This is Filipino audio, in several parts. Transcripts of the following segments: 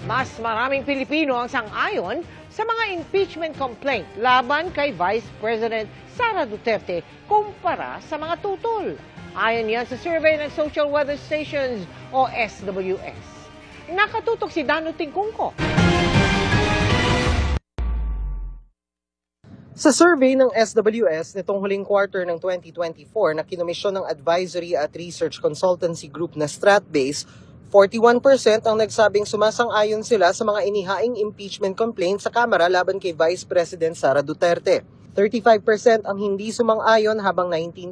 Mas maraming Pilipino ang sang-ayon sa mga impeachment complaint laban kay Vice President Sara Duterte kumpara sa mga tutol. Ayon yan sa survey ng Social Weather Stations o SWS. Nakatutok si Dano Tingkungko. Sa survey ng SWS nitong huling quarter ng 2024 na kinomisyon ng advisory at research consultancy group na Stratbase, 41% ang nagsabing sumasang-ayon sila sa mga inihaing impeachment complaint sa Kamara laban kay Vice President Sara Duterte. 35% ang hindi sumang-ayon habang 19%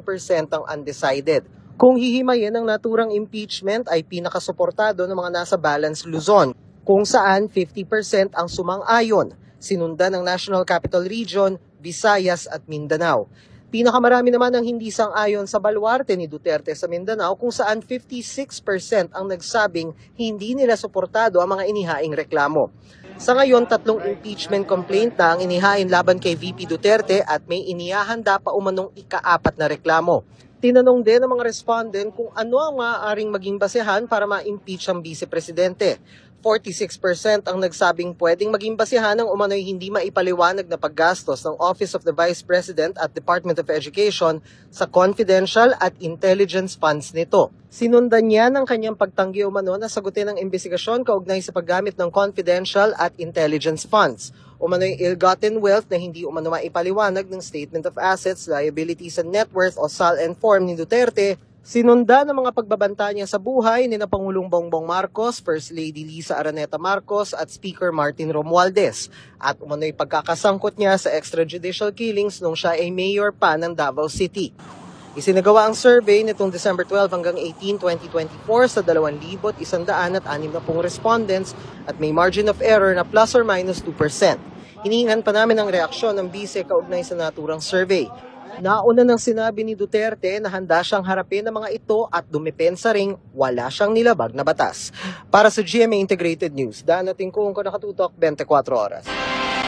ang undecided. Kung hihimayin ang naturang impeachment ay pinakasuportado ng mga nasa Balance Luzon, kung saan 50% ang sumang-ayon, sinundan ng National Capital Region, Visayas at Mindanao. Pinakamarami naman ang hindi sang-ayon sa baluarte ni Duterte sa Mindanao kung saan 56% ang nagsabing hindi nila suportado ang mga inihaing reklamo. Sa ngayon, 3 impeachment complaint na ang inihain laban kay VP Duterte at may inihahanda pa umanong ika-4 na reklamo. Tinanong din ng mga respondent kung ano ang maaaring maging basehan para ma-impeach ang vice-presidente. 46% ang nagsabing pwedeng maging basihan ng umano'y hindi maipaliwanag na paggastos ng Office of the Vice President at Department of Education sa confidential at intelligence funds nito. Sinundan niya ng kanyang pagtanggi umano na sagutin ang investigasyon kaugnay sa paggamit ng confidential at intelligence funds. Umano'y ill-gotten wealth na hindi umano maipaliwanag ng Statement of Assets, Liabilities and Net Worth o SAL-and-Form ni Duterte. Sinunda ng mga pagbabanta niya sa buhay ni Pangulong Bongbong Marcos, First Lady Lisa Araneta Marcos at Speaker Martin Romualdez at umano'y pagkakasangkot niya sa extrajudicial killings nung siya ay mayor pa ng Davao City. Isinagawa ang survey nitong December 12 hanggang 18, 2024 sa 2,160 respondents at may margin of error na plus or minus 2%. Hinihingan pa namin ang reaksyon ng bise kaugnay sa naturang survey. Nauna nang sinabi ni Duterte na handa siyang harapin ang mga ito at dumepensa ring wala siyang nilabag na batas. Para sa GMA Integrated News, Dano Tingkungko, nakatutok 24 oras.